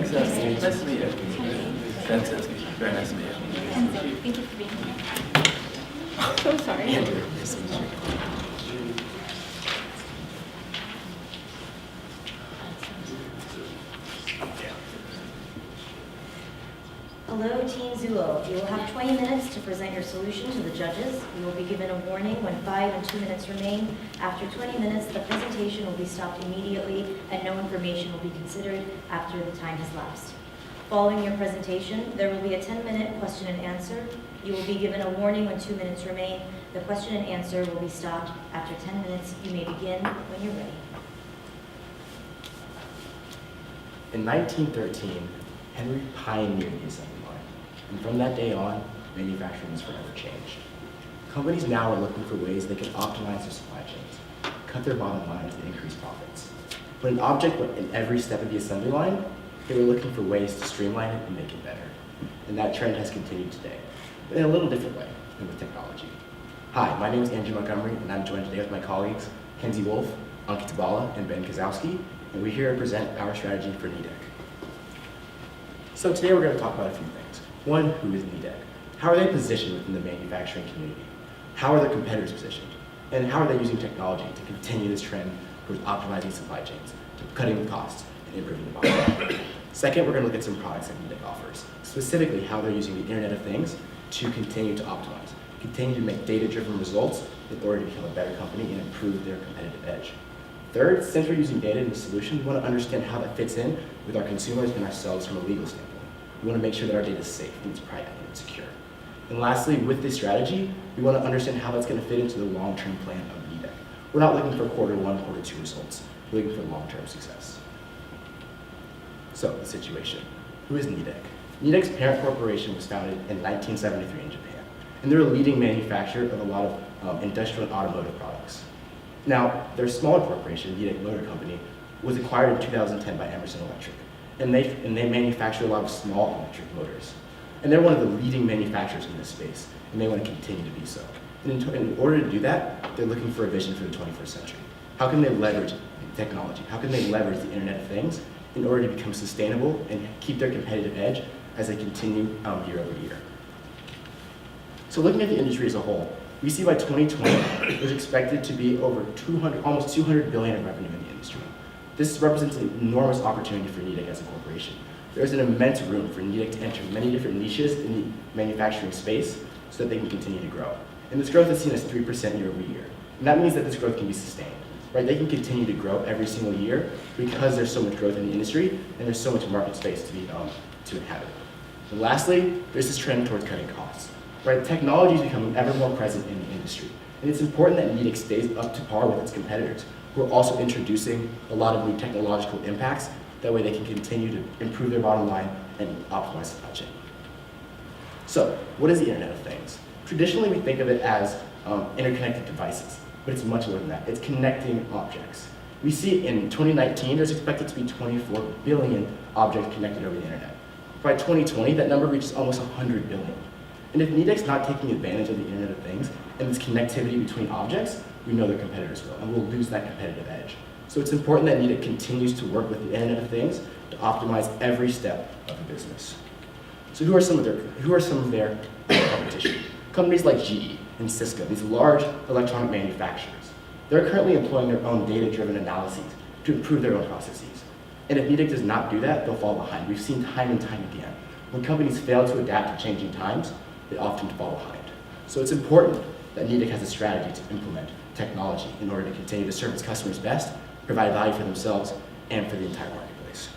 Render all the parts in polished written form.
Nice to meet you. Fantastic. Very nice to meet you. Thank you for being here. So sorry. Hello, Team Zulu. You will have 20 minutes to present your solution to the judges. You will be given a warning when 5 and 2 minutes remain. After 20 minutes, the presentation will be stopped immediately and no information will be considered after the time has lapsed. Following your presentation, there will be a 10-minute question and answer. You will be given a warning when 2 minutes remain. The question and answer will be stopped after 10 minutes. You may begin when you're ready. In 1913, Henry pioneered the assembly line, and from that day on, manufacturing has forever changed. Companies now are looking for ways they can optimize their supply chains, cut their bottom lines, and increase profits. When an object went in every step of the assembly line, they were looking for ways to streamline it and make it better. And that trend has continued today, but in a little different way than with technology. Hi, my name is Andrew Montgomery, and I'm joined today with my colleagues, Kenzie Wolf, Ankit Tabala, and Ben Kozowski, and we're here to present our strategy for NEDEC. So today we're going to talk about a few things. One, who is NEDEC? How are they positioned within the manufacturing community? How are their competitors positioned? And how are they using technology to continue this trend towards optimizing supply chains, to cutting the costs, and improving the bottom line? Second, we're going to look at some products that NEDEC offers, specifically how they're using the Internet of Things to continue to optimize, continue to make data-driven results in order to become a better company and improve their competitive edge. Third, since we're using data in the solution, we want to understand how that fits in with our consumers and ourselves from a legal standpoint. We want to make sure that our data is safe, and it's private, and it's secure. And lastly, with this strategy, we want to understand how that's going to fit into the long-term plan of NEDEC. We're not looking for quarter one, quarter two results. We're looking for long-term success. So, the situation. Who is NEDEC? NEDEC's parent corporation was founded in 1973 in Japan, and they're a leading manufacturer of a lot of industrial and automotive products. Now, their smaller corporation, NEDEC Motor Company, was acquired in 2010 by Emerson Electric, and they manufacture a lot of small electric motors. And they're one of the leading manufacturers in this space, and they want to continue to be so. And in order to do that, they're looking for a vision for the 21st century. How can they leverage technology? How can they leverage the Internet of Things in order to become sustainable and keep their competitive edge as they continue year over year? So looking at the industry as a whole, we see by 2020, there's expected to be over almost 200 billion in revenue in the industry. This represents an enormous opportunity for NEDEC as a corporation. There's an immense room for NEDEC to enter many different niches in the manufacturing space so that they can continue to grow. And this growth is seen as 3% year over year. And that means that this growth can be sustained, right? They can continue to grow every single year because there's so much growth in the industry and there's so much market space to inhabit. And lastly, there's this trend towards cutting costs. Right, technology is becoming ever more present in the industry, and it's important that NEDEC stays up to par with its competitors, who are also introducing a lot of new technological impacts. That way they can continue to improve their bottom line and optimize supply chain. So, what is the Internet of Things? Traditionally, we think of it as interconnected devices, but it's much more than that. It's connecting objects. We see in 2019, there's expected to be 24 billion objects connected over the Internet. By 2020, that number reaches almost 100 billion. And if NEDEC's not taking advantage of the Internet of Things and this connectivity between objects, we know their competitors will, and we'll lose that competitive edge. So it's important that NEDEC continues to work with the Internet of Things to optimize every step of the business. So who are some of their competition? Companies like GE and Cisco, these large electronic manufacturers. They're currently employing their own data-driven analyses to improve their own processes. And if NEDEC does not do that, they'll fall behind. We've seen time and time again. When companies fail to adapt to changing times, they often fall behind. So it's important that NEDEC has a strategy to implement technology in order to continue to serve its customers best, provide value for themselves, and for the entire marketplace.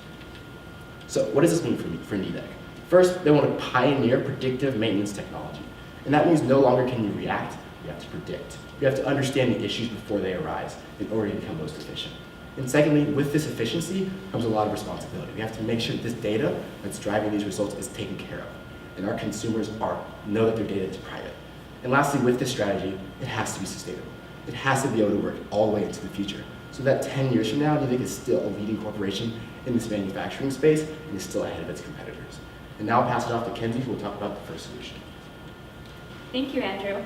So what does this mean for NEDEC? First, they want to pioneer predictive maintenance technology. And that means no longer can you react, you have to predict. You have to understand the issues before they arise in order to become most efficient. And secondly, with this efficiency comes a lot of responsibility. We have to make sure that this data that's driving these results is taken care of. And our consumers know that their data is private. And lastly, with this strategy, it has to be sustainable. It has to be able to work all the way into the future. So that 10 years from now, NEDEC is still a leading corporation in this manufacturing space and is still ahead of its competitors. And now I'll pass it off to Kenzie, who will talk about the first solution. Thank you, Andrew.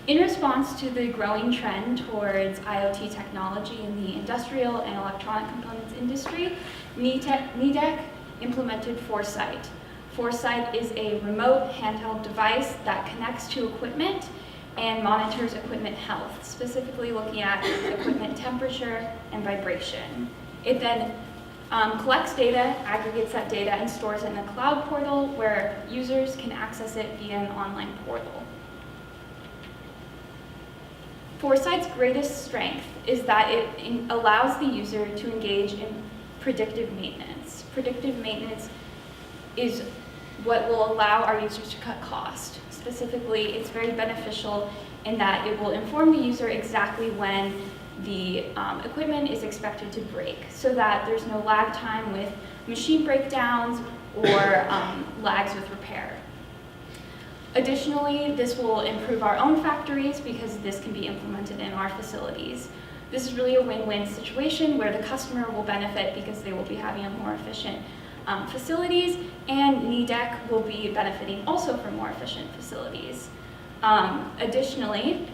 In response to the growing trend towards IoT technology in the industrial and electronic components industry, NEDEC implemented Foresight. Foresight is a remote handheld device that connects to equipment and monitors equipment health, specifically looking at equipment temperature and vibration. It then collects data, aggregates that data, and stores it in a cloud portal where users can access it via an online portal. Foresight's greatest strength is that it allows the user to engage in predictive maintenance. Predictive maintenance is what will allow our users to cut cost. Specifically, it's very beneficial in that it will inform the user exactly when the equipment is expected to break, so that there's no lag time with machine breakdowns or lags with repair. Additionally, this will improve our own factories because this can be implemented in our facilities. This is really a win-win situation where the customer will benefit because they will be having a more efficient facilities, and NEDEC will be benefiting also from more efficient facilities. Additionally,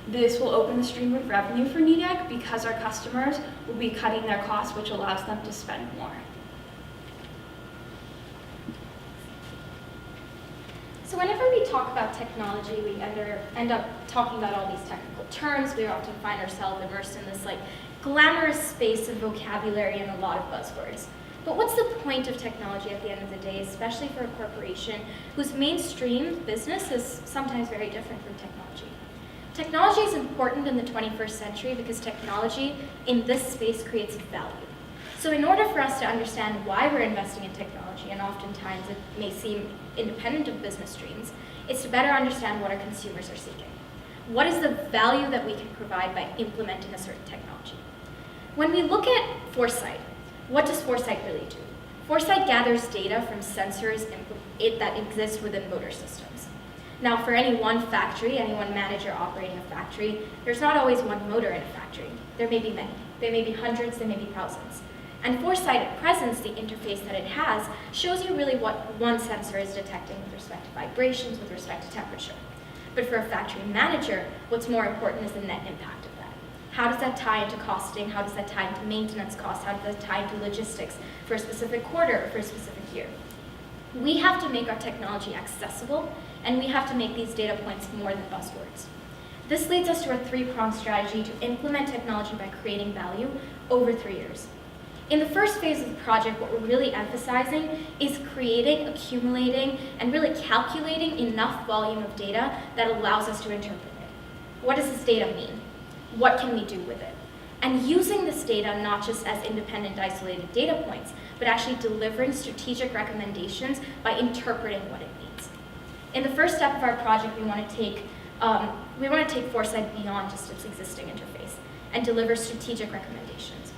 this will open the stream of revenue for NEDEC because our customers will be cutting their costs, which allows them to spend more. So whenever we talk about technology, we end up talking about all these technical terms. We often find ourselves immersed in this glamorous space of vocabulary and a lot of buzzwords. But what's the point of technology at the end of the day, especially for a corporation whose mainstream business is sometimes very different from technology? Technology is important in the 21st century because technology in this space creates value. So in order for us to understand why we're investing in technology, and oftentimes it may seem independent of business streams, it's to better understand what our consumers are seeking. What is the value that we can provide by implementing a certain technology? When we look at Foresight, what does Foresight really do? Foresight gathers data from sensors that exist within motor systems. Now, for any one factory, any one manager operating a factory, there's not always one motor in a factory. There may be many. There may be hundreds, there may be thousands. And Foresight at present, the interface that it has, shows you really what one sensor is detecting with respect to vibrations, with respect to temperature. But for a factory manager, what's more important is the net impact of that. How does that tie into costing? How does that tie into maintenance costs? How does that tie into logistics for a specific quarter or for a specific year? We have to make our technology accessible, and we have to make these data points more than buzzwords. This leads us to a three-pronged strategy to implement technology by creating value over 3 years. In the first phase of the project, what we're really emphasizing is creating, accumulating, and really calculating enough volume of data that allows us to interpret it. What does this data mean? What can we do with it? And using this data not just as independent, isolated data points, but actually delivering strategic recommendations by interpreting what it means. In the first step of our project, we want to take Foresight beyond just its existing interface and deliver strategic recommendations.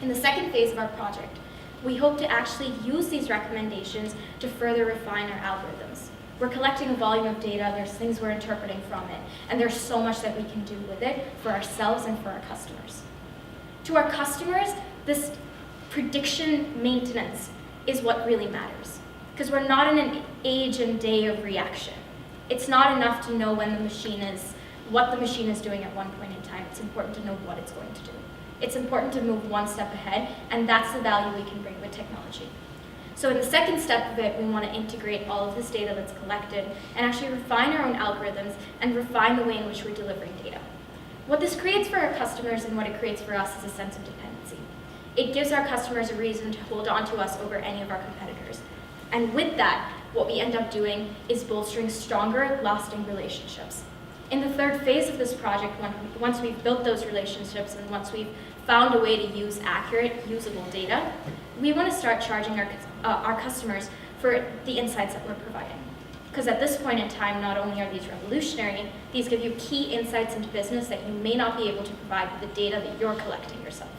In the second phase of our project, we hope to actually use these recommendations to further refine our algorithms. We're collecting a volume of data, there's things we're interpreting from it, and there's so much that we can do with it for ourselves and for our customers. To our customers, this prediction maintenance is what really matters, because we're not in an age and day of reaction. It's not enough to know what the machine is doing at one point in time. It's important to know what it's going to do. It's important to move one step ahead, and that's the value we can bring with technology. So in the second step of it, we want to integrate all of this data that's collected and actually refine our own algorithms and refine the way in which we're delivering data. What this creates for our customers and what it creates for us is a sense of dependency. It gives our customers a reason to hold on to us over any of our competitors. And with that, what we end up doing is bolstering stronger, lasting relationships. In the third phase of this project, once we've built those relationships and once we've found a way to use accurate, usable data, we want to start charging our customers for the insights that we're providing. Because at this point in time, not only are these revolutionary, these give you key insights into business that you may not be able to provide with the data that you're collecting yourself.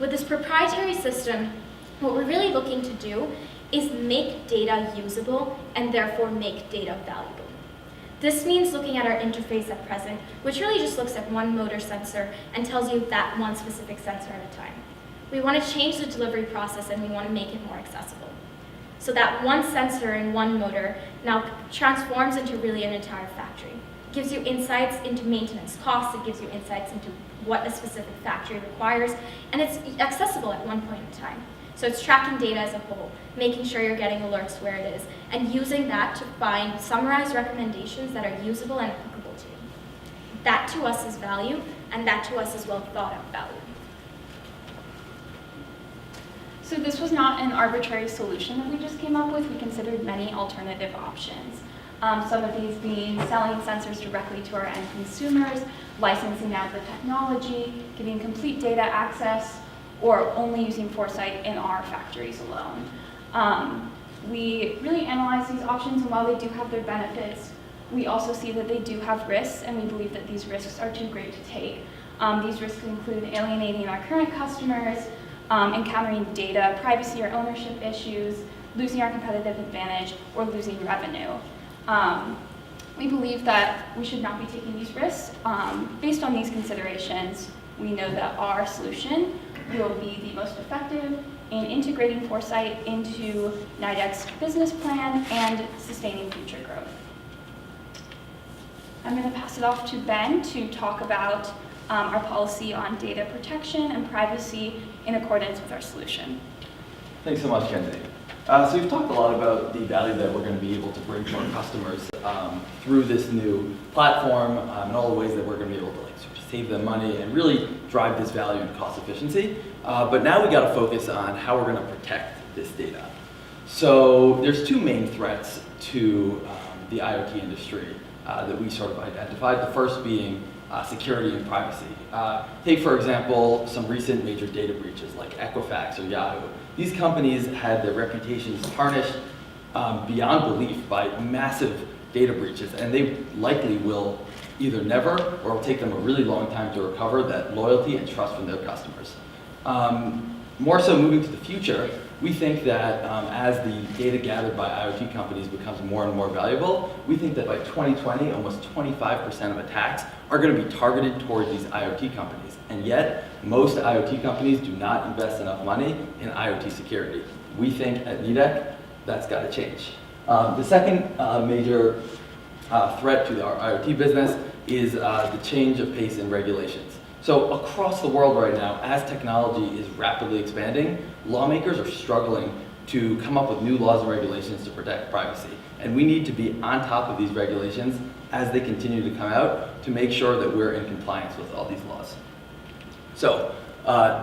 With this proprietary system, what we're really looking to do is make data usable and therefore make data valuable. This means looking at our interface at present, which really just looks at one motor sensor and tells you that one specific sensor at a time. We want to change the delivery process and we want to make it more accessible. So that one sensor and one motor now transforms into really an entire factory. gives you insights into maintenance costs, it gives you insights into what a specific factory requires, and it's accessible at one point in time. So it's tracking data as a whole, making sure you're getting alerts where it is, and using that to find summarized recommendations that are usable and applicable to you. That to us is value, and that to us is well thought out value. So this was not an arbitrary solution that we just came up with. We considered many alternative options. Some of these being selling sensors directly to our end consumers, licensing out the technology, giving complete data access, or only using Foresight in our factories alone. We really analyzed these options, and while they do have their benefits, we also see that they do have risks, and we believe that these risks are too great to take. These risks include alienating our current customers, encountering data, privacy or ownership issues, losing our competitive advantage, or losing revenue. We believe that we should not be taking these risks. Based on these considerations, we know that our solution will be the most effective in integrating Foresight into NIDEC's business plan and sustaining future growth. I'm going to pass it off to Ben to talk about our policy on data protection and privacy in accordance with our solution. Thanks so much, Kenzie. So we've talked a lot about the value that we're going to be able to bring to our customers through this new platform and all the ways that we're going to be able to sort of save them money and really drive this value and cost efficiency. But now we got to focus on how we're going to protect this data. So there's two main threats to the IoT industry that we sort of identified. The first being security and privacy. Take, for example, some recent major data breaches like Equifax or Yahoo. These companies had their reputations tarnished beyond belief by massive data breaches, and they likely will either never or will take them a really long time to recover that loyalty and trust from their customers. More so moving to the future, we think that as the data gathered by IoT companies becomes more and more valuable, we think that by 2020, almost 25% of attacks are going to be targeted toward these IoT companies. And yet, most IoT companies do not invest enough money in IoT security. We think at NIDEC, that's got to change. The second major threat to our IoT business is the change of pace in regulations. So across the world right now, as technology is rapidly expanding, lawmakers are struggling to come up with new laws and regulations to protect privacy. And we need to be on top of these regulations as they continue to come out to make sure that we're in compliance with all these laws. So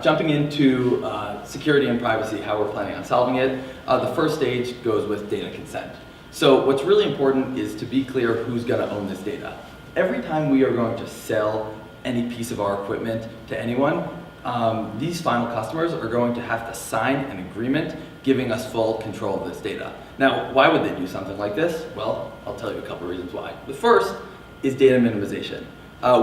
jumping into security and privacy, how we're planning on solving it, the first stage goes with data consent. So what's really important is to be clear who's going to own this data. Every time we are going to sell any piece of our equipment to anyone, these final customers are going to have to sign an agreement giving us full control of this data. Now, why would they do something like this? Well, I'll tell you a couple reasons why. The first is data minimization.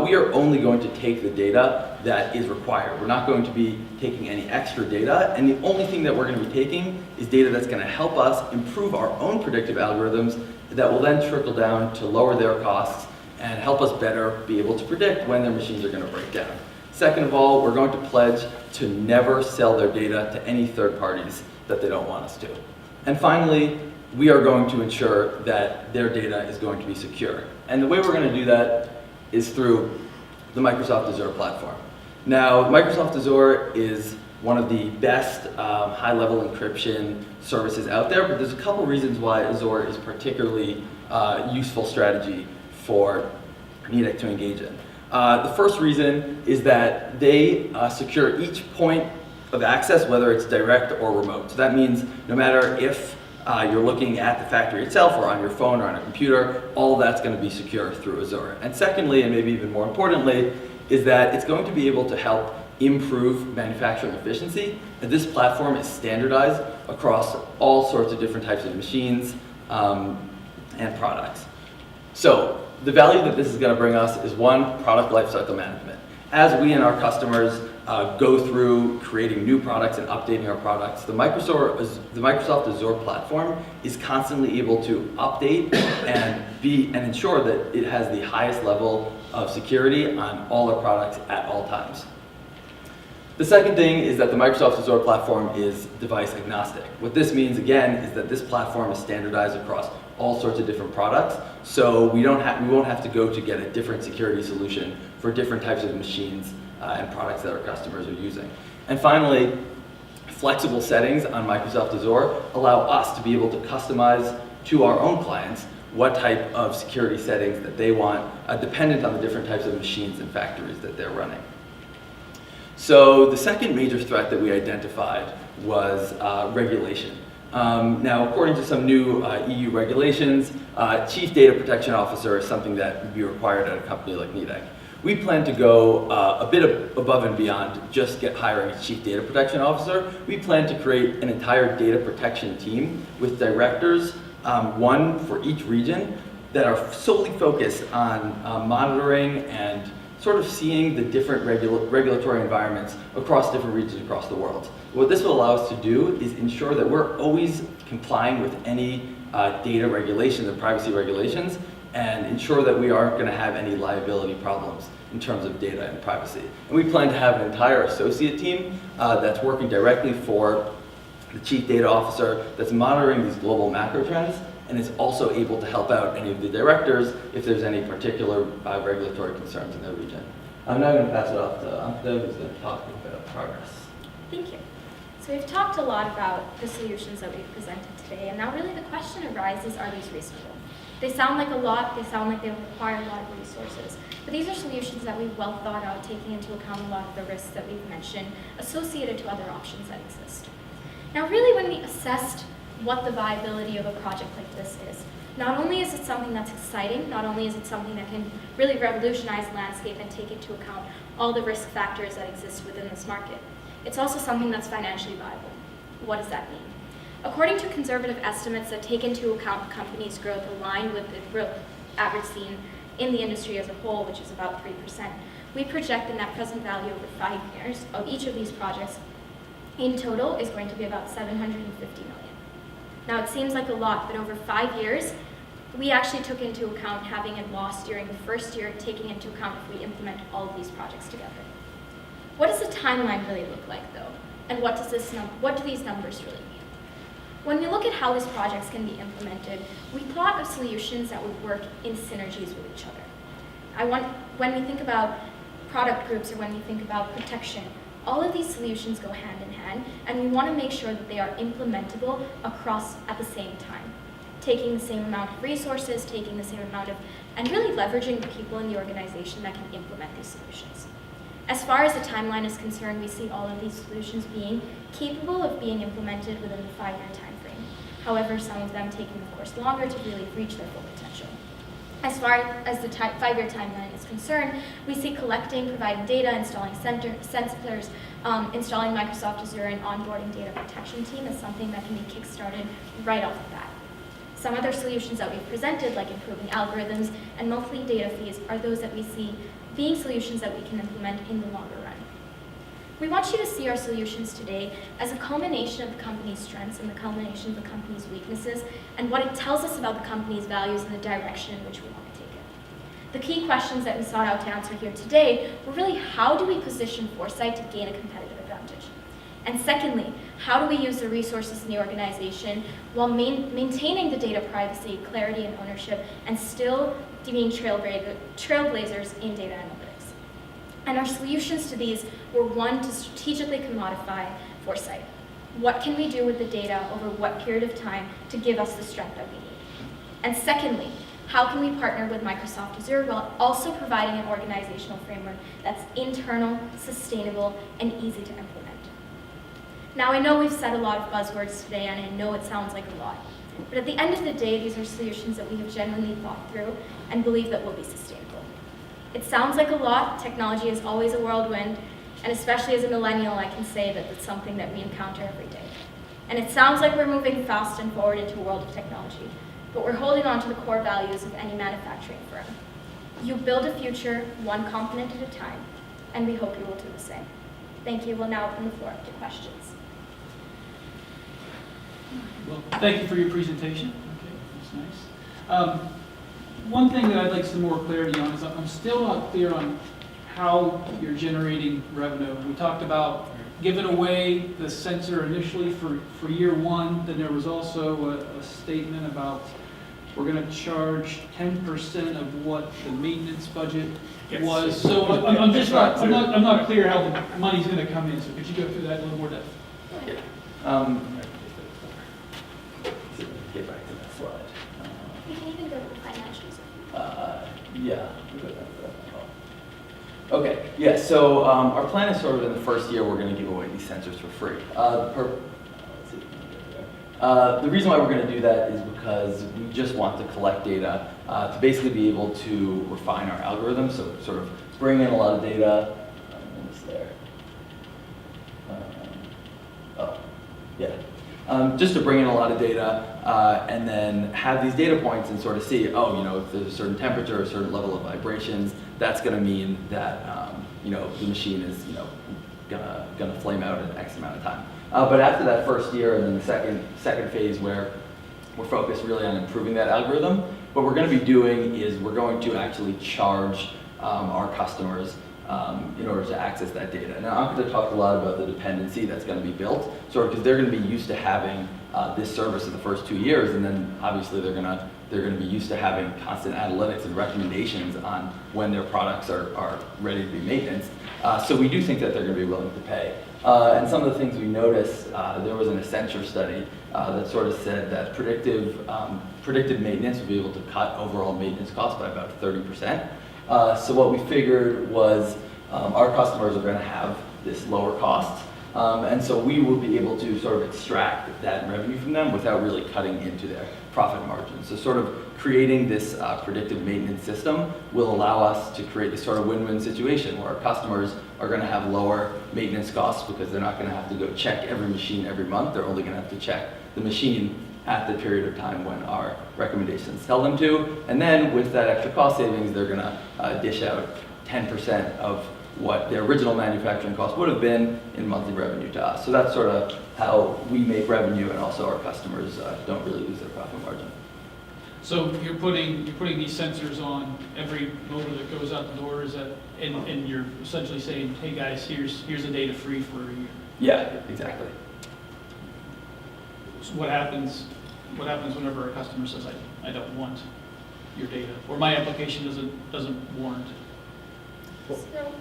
We are only going to take the data that is required. We're not going to be taking any extra data, and the only thing that we're going to be taking is data that's going to help us improve our own predictive algorithms that will then trickle down to lower their costs and help us better be able to predict when their machines are going to break down. Second of all, we're going to pledge to never sell their data to any third parties that they don't want us to. And finally, we are going to ensure that their data is going to be secure. And the way we're going to do that is through the Microsoft Azure platform. Now, Microsoft Azure is one of the best high-level encryption services out there, but there's a couple reasons why Azure is particularly useful strategy for NIDEC to engage in. The first reason is that they secure each point of access, whether it's direct or remote. So that means no matter if you're looking at the factory itself or on your phone or on a computer, all of that's going to be secure through Azure. And secondly, and maybe even more importantly, is that it's going to be able to help improve manufacturing efficiency. And this platform is standardized across all sorts of different types of machines and products. So the value that this is going to bring us is one, product lifecycle management. As we and our customers go through creating new products and updating our products, the Microsoft Azure platform is constantly able to update and ensure that it has the highest level of security on all our products at all times. The second thing is that the Microsoft Azure platform is device agnostic. What this means, again, is that this platform is standardized across all sorts of different products, so we won't have to go to get a different security solution for different types of machines and products that our customers are using. And finally, flexible settings on Microsoft Azure allow us to be able to customize to our own clients what type of security settings that they want, dependent on the different types of machines and factories that they're running. So the second major threat that we identified was regulation. Now, according to some new EU regulations, Chief Data Protection Officer is something that would be required at a company like Nidec. We plan to go a bit above and beyond just hiring a Chief Data Protection Officer. We plan to create an entire data protection team with directors, one for each region, that are solely focused on monitoring and sort of seeing the different regulatory environments across different regions across the world. What this will allow us to do is ensure that we're always complying with any data regulations and privacy regulations, and ensure that we aren't going to have any liability problems in terms of data and privacy. And we plan to have an entire associate team that's working directly for the Chief Data Officer, that's monitoring these global macro trends, and is also able to help out any of the directors if there's any particular regulatory concerns in their region. I'm now going to pass it off to Amanda, who's going to talk about progress. Thank you. So we've talked a lot about the solutions that we've presented today, and now really the question arises, are these reasonable? They sound like a lot, they sound like they require a lot of resources, but these are solutions that we've well thought out, taking into account a lot of the risks that we've mentioned associated to other options that exist. Now really when we assessed what the viability of a project like this is, not only is it something that's exciting, not only is it something that can really revolutionize the landscape and take into account all the risk factors that exist within this market, it's also something that's financially viable. What does that mean? According to conservative estimates that take into account the company's growth aligned with the growth average seen in the industry as a whole, which is about 3%, we project the net present value over 5 years of each of these projects in total is going to be about $750 million. Now it seems like a lot, but over 5 years, we actually took into account having a loss during the first year, taking into account if we implement all of these projects together. What does the timeline really look like though? And what do these numbers really mean? When we look at how these projects can be implemented, we thought of solutions that would work in synergies with each other. When we think about product groups or when we think about protection, all of these solutions go hand in hand, and we want to make sure that they are implementable across at the same time, taking the same amount of resources, taking the same amount of, and really leveraging the people in the organization that can implement these solutions. As far as the timeline is concerned, we see all of these solutions being capable of being implemented within the 5-year time frame. However, some of them taking, of course, longer to really reach their full potential. As far as the 5-year timeline is concerned, we see collecting, providing data, installing sensors, installing Microsoft Azure, and onboarding data protection team as something that can be kickstarted right off the bat. Some other solutions that we've presented, like improving algorithms and monthly data fees, are those that we see being solutions that we can implement in the longer run. We want you to see our solutions today as a culmination of the company's strengths and the culmination of the company's weaknesses, and what it tells us about the company's values and the direction in which we want to take it. The key questions that we sought out to answer here today were really, how do we position Foresight to gain a competitive advantage? And secondly, how do we use the resources in the organization while maintaining the data privacy, clarity, and ownership, and still being trailblazers in data analytics? And our solutions to these were, one, to strategically commodify Foresight. What can we do with the data over what period of time to give us the strength that we need? And secondly, how can we partner with Microsoft Azure while also providing an organizational framework that's internal, sustainable, and easy to implement? Now, I know we've said a lot of buzzwords today, and I know it sounds like a lot, but at the end of the day, these are solutions that we have genuinely thought through and believe that will be sustainable. It sounds like a lot. Technology is always a whirlwind, and especially as a millennial, I can say that it's something that we encounter every day. And it sounds like we're moving fast and forward into a world of technology, but we're holding on to the core values of any manufacturing firm. You build a future one component at a time, and we hope you will do the same. Thank you. We'll now open the floor up to questions. Well, thank you for your presentation. Okay, that's nice. One thing that I'd like some more clarity on is I'm still not clear on how you're generating revenue. We talked about given away the sensor initially for year one. Then there was also a statement about we're going to charge 10% of what the maintenance budget was. So I'm not clear how the money's going to come in. So could you go through that in a little more depth? Get back to that slide. We can even go to the financials. Yeah. Okay, yeah, so our plan is sort of in the first year, we're going to give away these sensors for free. The reason why we're going to do that is because we just want to collect data to basically be able to refine our algorithms, so sort of bring in a lot of data. Almost there. Just to bring in a lot of data and then have these data points and sort of see, oh, you know, if there's a certain temperature, a certain level of vibrations, that's going to mean that, you know, the machine is, you know, gonna flame out in X amount of time. But after that first year and then the second phase where we're focused really on improving that algorithm, what we're going to be doing is we're going to actually charge our customers in order to access that data. Now, I'm going to talk a lot about the dependency that's going to be built, sort of because they're going to be used to having this service in the first 2 years, and then obviously they're going to be used to having constant analytics and recommendations on when their products are ready to be maintenance. So we do think that they're going to be willing to pay. And some of the things we noticed, there was an Accenture study that sort of said that predictive maintenance would be able to cut overall maintenance costs by about 30%. So what we figured was our customers are going to have this lower cost, and so we will be able to sort of extract that revenue from them without really cutting into their profit margins. So sort of creating this predictive maintenance system will allow us to create this sort of win-win situation where our customers are going to have lower maintenance costs because they're not going to have to go check every machine every month. They're only going to have to check the machine at the period of time when our recommendations tell them to. And then with that extra cost savings, they're going to dish out 10% of what their original manufacturing cost would have been in monthly revenue to us. So that's sort of how we make revenue, and also our customers don't really lose their profit margin. So you're putting these sensors on every motor that goes out the door, is that, and you're essentially saying, hey guys, here's the data free for a year. Yeah, exactly. So what happens whenever a customer says, I don't want your data, or my application doesn't warrant it? So,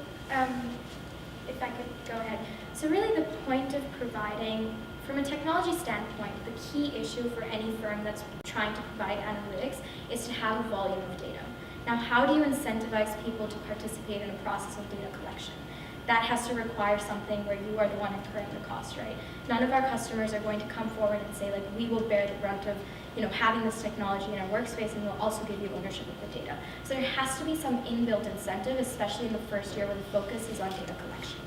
if I could go ahead. So really the point of providing, from a technology standpoint, the key issue for any firm that's trying to provide analytics is to have a volume of data. Now, how do you incentivize people to participate in a process of data collection? That has to require something where you are the one incurring the cost, right? None of our customers are going to come forward and say, like, we will bear the brunt of, you know, having this technology in our workspace, and we'll also give you ownership of the data. So there has to be some inbuilt incentive, especially in the first year where the focus is on data collection.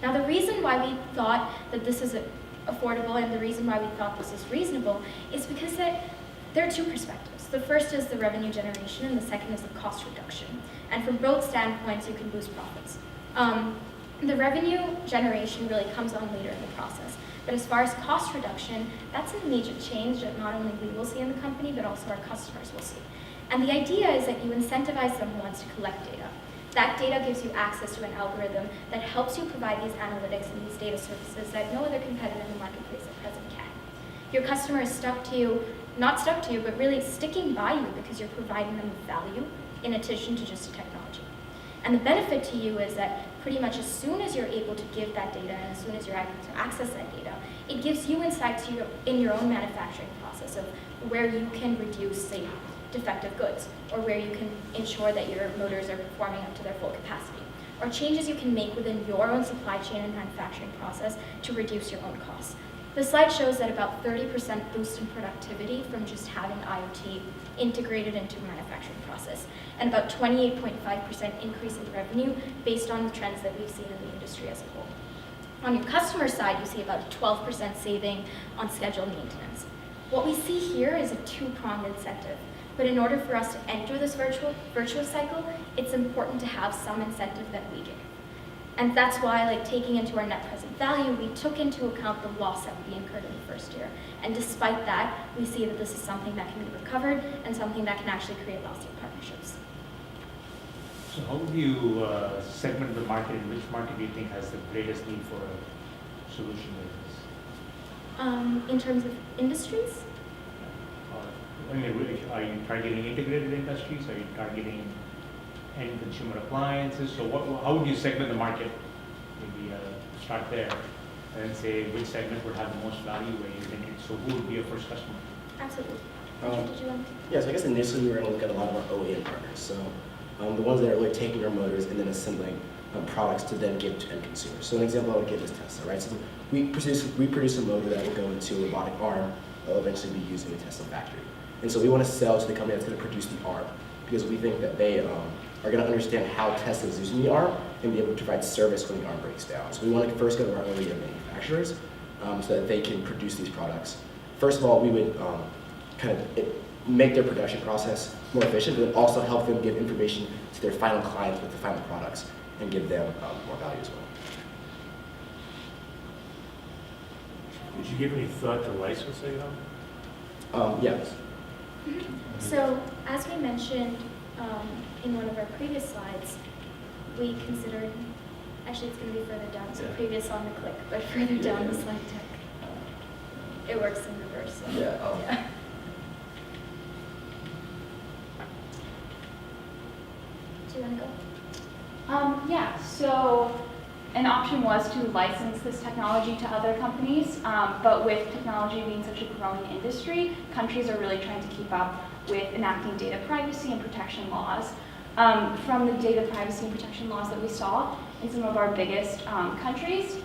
Now, the reason why we thought that this is affordable and the reason why we thought this is reasonable is because that there are two perspectives. The first is the revenue generation, and the second is the cost reduction. And from both standpoints, you can boost profits. The revenue generation really comes on later in the process. But as far as cost reduction, that's a major change that not only we will see in the company, but also our customers will see. And the idea is that you incentivize them once to collect data. That data gives you access to an algorithm that helps you provide these analytics and these data services that no other competitor in the marketplace at present can. Your customer is stuck to you, not stuck to you, but really sticking by you because you're providing them with value in addition to just technology. And the benefit to you is that pretty much as soon as you're able to give that data and as soon as you're able to access that data, it gives you insights in your own manufacturing process of where you can reduce, say, defective goods, or where you can ensure that your motors are performing up to their full capacity, or changes you can make within your own supply chain and manufacturing process to reduce your own costs. The slide shows that about 30% boost in productivity from just having IoT integrated into the manufacturing process, and about 28.5% increase in revenue based on the trends that we've seen in the industry as a whole. On your customer side, you see about a 12% saving on scheduled maintenance. What we see here is a two-pronged incentive, but in order for us to enter this virtuous cycle, it's important to have some incentive that we give. And that's why, like, taking into our net present value, we took into account the loss that we incurred in the first year. And despite that, we see that this is something that can be recovered and something that can actually create lasting partnerships. So how do you segment the market? In which market do you think has the greatest need for solution is? In terms of industries, I mean, are you targeting integrated industries? Are you targeting end consumer appliances? So how would you segment the market? Maybe start there and then say which segment would have the most value where you think it. So who would be your first customer? absolutely. Richard, did you want to? Yeah, so I guess initially we were going to look at a lot of our OEM partners. So the ones that are really taking our motors and then assembling products to then give to end consumers. So an example I would give is Tesla, right? So we produce a motor that will go into a robotic arm that will eventually be used in the Tesla factory. And so we want to sell to the company that's going to produce the arm because we think that they are going to understand how Tesla is using the arm and be able to provide service when the arm breaks down. So we want to first go to our OEM manufacturers so that they can produce these products. First of all, we would make their production process more efficient, but also help them give information to their final clients with the final products and give them more value as well. Did you give any thought to licensing them? Yes. So, as we mentioned in one of our previous slides, we considered, actually it's going to be further down, so Yeah. previous on the click, but further down the slide deck. It works in reverse. So, Yeah. yeah. Do you want to go? Yeah, so an option was to license this technology to other companies, but with technology being such a growing industry, countries are really trying to keep up with enacting data privacy and protection laws. From the data privacy and protection laws that we saw in some of our biggest countries,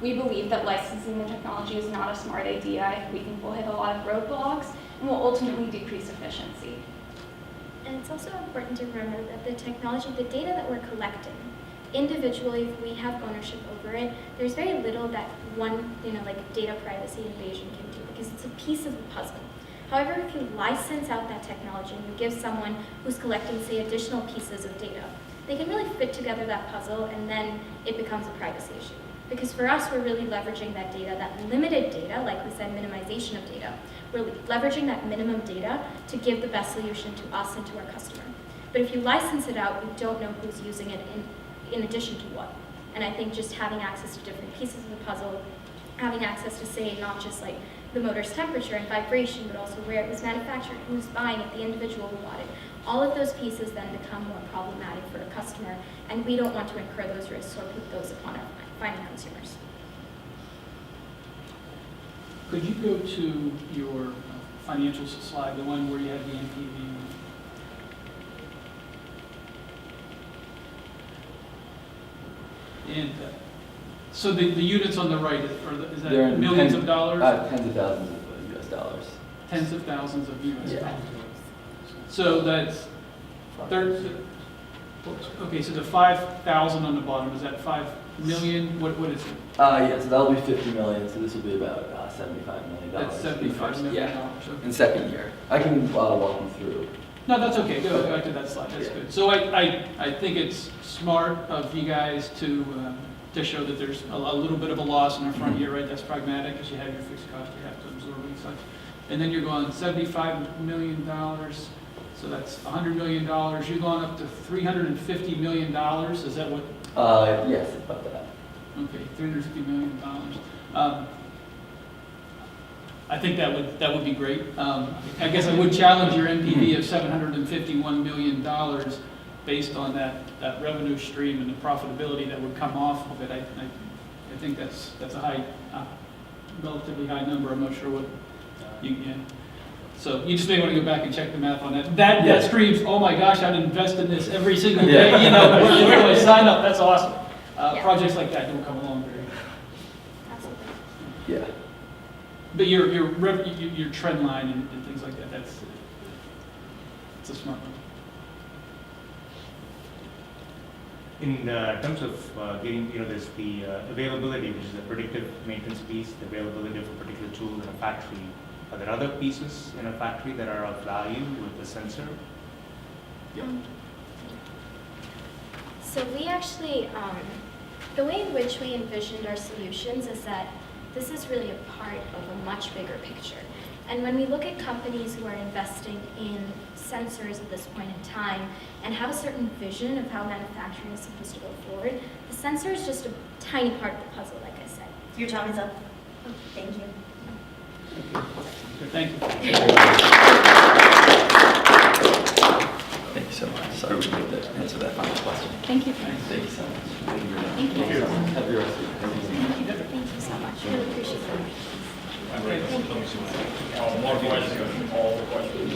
we believe that licensing the technology is not a smart idea. We think we'll hit a lot of roadblocks and will ultimately decrease efficiency. And it's also important to remember that the technology, the data that we're collecting, individually, if we have ownership over it, there's very little that one, like data privacy invasion can do because it's a piece of the puzzle. However, if you license out that technology and you give someone who's collecting, say, additional pieces of data, they can really fit together that puzzle and then it becomes a privacy issue. Because for us, we're really leveraging that data, that limited data, like we said, minimization of data. We're leveraging that minimum data to give the best solution to us and to our customer. But if you license it out, you don't know who's using it in addition to what. And I think just having access to different pieces of the puzzle, having access to, say, not just like the motor's temperature and vibration, but also where it was manufactured, who's buying it, the individual who bought it. All of those pieces then become more problematic for a customer, and we don't want to incur those risks or put those upon our final consumers. Could you go to your financial slide, the one where you have the NPV? And so the units on the right, is They're that in millions of dollars? Tens of thousands of US dollars. Tens of thousands of US Yeah. dollars. So that's okay, so the 5,000 on the bottom, is that 5 million? What is it? Yeah, so that'll be 50 million, so this will be about $75 million. That's $75 million. Yeah, Okay. in second year. I can walk you through. No, that's okay. Go back to that slide. That's Yeah. good. So I think it's smart of you guys to show that there's a little bit of a loss in our front year, right? That's pragmatic because you have your fixed cost you have to absorb and such. And then you're going $75 million. So that's $100 million. You're going up to $350 million. Is that what? Yes, about that. Okay, $350 million. I think that would be great. I guess I would challenge your NPV of $751 million based on that revenue stream and the profitability that would come off of it. I think that's a high, relatively high number. I'm not sure what you can. So you just may want to go back and check the math on that. That screams, oh my gosh, I'd invest in this every single day. Where do I sign up? That's awesome. Yeah. Projects like that don't come along very often. Absolutely. Yeah. But your trend line and things like that, it's a smart one. In terms of getting, there's the availability, which is the predictive maintenance piece, the availability of a particular tool in a factory. Are there other pieces in a factory that are of value with the sensor? Yeah. So we actually, the way in which we envisioned our solutions is that this is really a part of a much bigger picture. And when we look at companies who are investing in sensors at this point in time and have a certain vision of how manufacturing is supposed to go forward, the sensor is just a tiny part of the puzzle, like I said. Your time is up. Thank you. Thank you. Thank you so much. Sorry we didn't get to answer that final question. Thank you. Thank you so much. Thank you. Thank you so much. Have a good rest of your day. Thank you so much. Really appreciate it. More questions, all the questions.